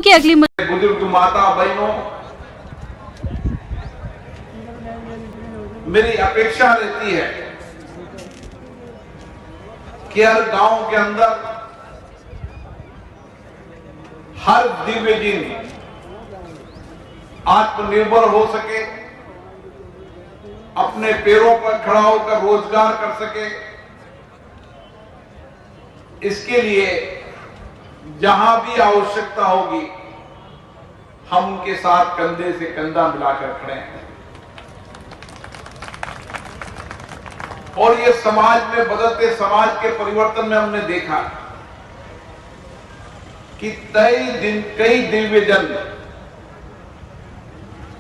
की अगली बुजुर्ग माता बहनों, मेरी अपेक्षा रहती है कि हर गांव के अंदर हर दिव्य दिन आत्मनिर्भर हो सके, अपने पैरों पर खड़ा होकर रोजगार कर सके। इसके लिए जहां भी आवश्यकता होगी हम उनके साथ कंधे से कंधा मिलाकर खड़े हैं। और ये समाज में बदलते समाज के परिवर्तन में हमने देखा कि कई दिव्यजन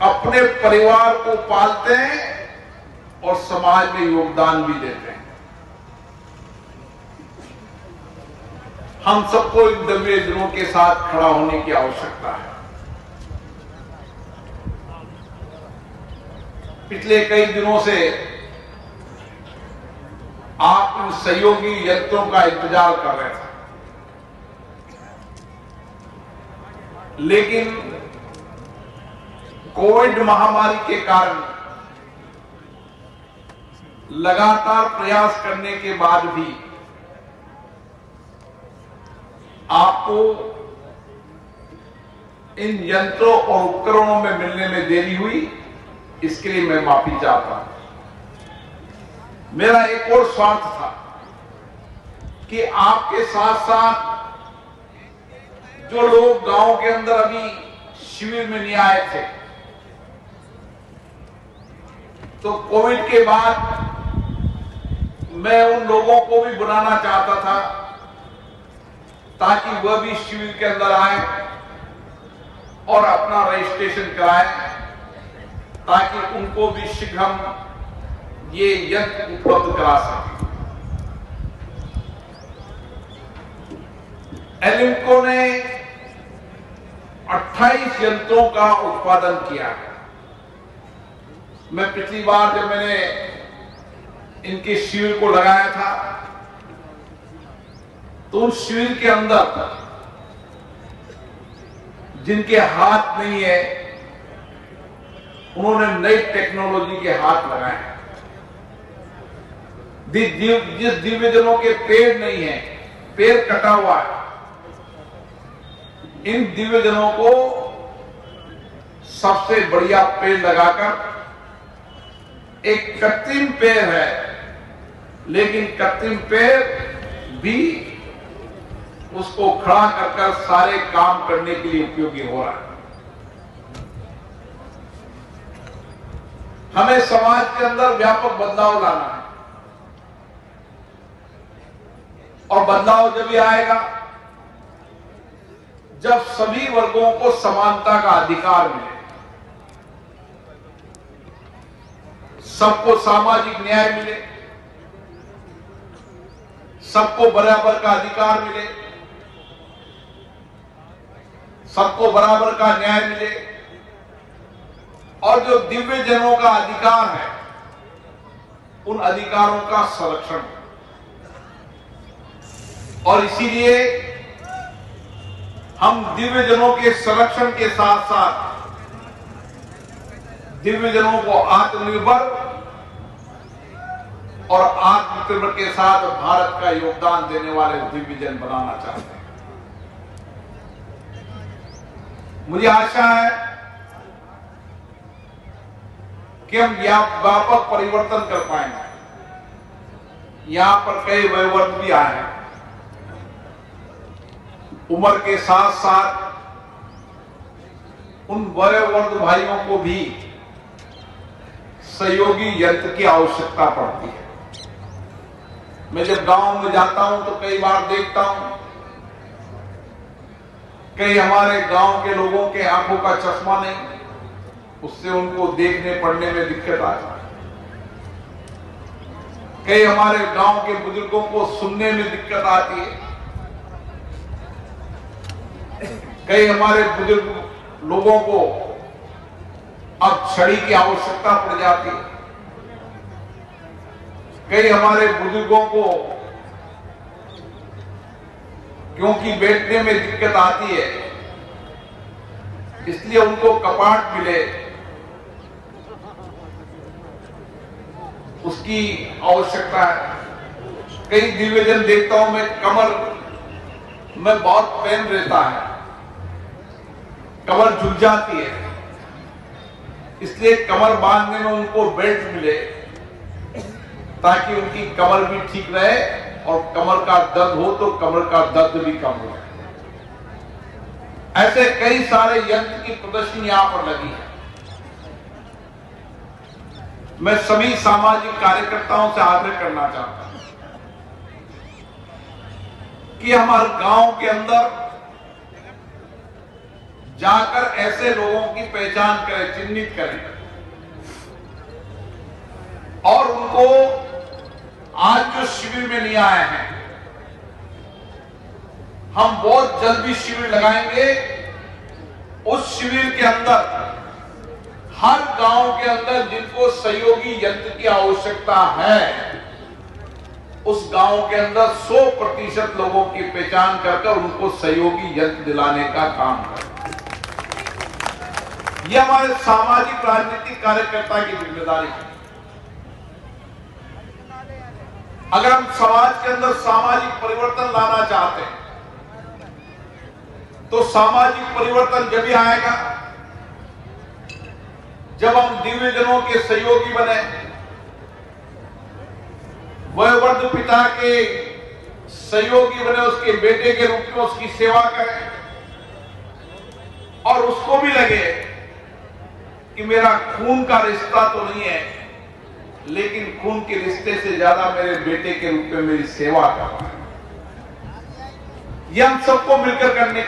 अपने परिवार को पालते हैं और समाज में योगदान भी देते हैं। हम सबको इन दिव्यजनों के साथ खड़ा होने की आवश्यकता है। पिछले कई दिनों से आप इन सहयोगी यंत्रों का इंतजार कर रहे थे, लेकिन कोविड महामारी के कारण लगातार प्रयास करने के बाद भी आपको इन यंत्रों और उपकरणों में मिलने में देरी हुई। इसके लिए मैं माफी चाहता हूं। मेरा एक और स्वार्थ था कि आपके साथ साथ जो लोग गांव के अंदर अभी शिविर में नहीं आए थे, तो कोविड के बाद मैं उन लोगों को भी बुलाना चाहता था ताकि वह भी शिविर के अंदर आए और अपना रजिस्ट्रेशन कराएं, ताकि उनको भी शीघ्र हम ये यंत्र उपलब्ध करा सकें। एलिम्को ने 28 यंत्रों का उत्पादन किया है। मैं पिछली बार जब मैंने इनके शिविर को लगाया था तो उस शिविर के अंदर जिनके हाथ नहीं है उन्होंने नई टेक्नोलॉजी के हाथ लगाए हैं। जिस दिव्यजनों के पैर नहीं है, पैर कटा हुआ है, इन दिव्यजनों को सबसे बढ़िया पैर लगाकर, एक कृत्रिम पैर है लेकिन कृत्रिम पैर भी उसको खड़ा कर सारे काम करने के लिए उपयोगी हो रहा है। हमें समाज के अंदर व्यापक बदलाव लाना है और बदलाव जब भी आएगा जब सभी वर्गों को समानता का अधिकार मिले, सबको सामाजिक न्याय मिले, सबको बराबर का अधिकार मिले, सबको बराबर का न्याय मिले और जो दिव्यजनों का अधिकार है उन अधिकारों का संरक्षण। और इसीलिए हम दिव्यजनों के संरक्षण के साथ साथ दिव्यजनों को आत्मनिर्भर और आत्मनिर्भर के साथ भारत का योगदान देने वाले दिव्यजन बनाना चाहते हैं। मुझे आशा है कि हम व्यापक परिवर्तन कर पाएंगे। यहां पर कई वयोवर्ग भी आए हैं। उम्र के साथ साथ उन वयोवर्ग भाइयों को भी सहयोगी यंत्र की आवश्यकता पड़ती है। मैं जब गांव में जाता हूं तो कई बार देखता हूं कई हमारे गांव के लोगों के आंखों का चश्मा नहीं, उससे उनको देखने पढ़ने में दिक्कत आती है। कई हमारे गांव के बुजुर्गों को सुनने में दिक्कत आती है। कई हमारे बुजुर्ग लोगों को अब छड़ी की आवश्यकता पड़ जाती है। कई हमारे बुजुर्गों को क्योंकि बैठने में दिक्कत आती है इसलिए उनको कपाट मिले, उसकी आवश्यकता है। कई दिव्यजन देखता हूं मैं, कमर में बहुत पेन रहता है, कमर झुक जाती है, इसलिए कमर बांधने में उनको बेल्ट मिले ताकि उनकी कमर भी ठीक रहे और कमर का दर्द हो तो कमर का दर्द भी कम हो। ऐसे कई सारे यंत्र की प्रदर्शनी यहां पर लगी है। मैं सभी सामाजिक कार्यकर्ताओं से आग्रह करना चाहता हूं कि हमारे गांव के अंदर जाकर ऐसे लोगों की पहचान करें, चिन्हित करें और उनको आज जो शिविर में नहीं आए हैं, हम बहुत जल्दी शिविर लगाएंगे। उस शिविर के अंदर हर गांव के अंदर जिनको सहयोगी यंत्र की आवश्यकता है, उस गांव के अंदर 100% लोगों की पहचान कर उनको सहयोगी यंत्र दिलाने का काम करें। यह हमारे सामाजिक राजनीतिक कार्यकर्ता की जिम्मेदारी है। अगर हम समाज के अंदर सामाजिक परिवर्तन लाना चाहते हैं तो सामाजिक परिवर्तन जब भी आएगा जब हम दिव्यजनों के सहयोगी बने, वयोवृद्ध पिता के सहयोगी बने, उसके बेटे के रूप में उसकी सेवा करें और उसको भी लगे कि मेरा खून का रिश्ता तो नहीं है, लेकिन खून के रिश्ते से ज्यादा मेरे बेटे के रूप में मेरी सेवा कर रहा है। यह हम सबको मिलकर करने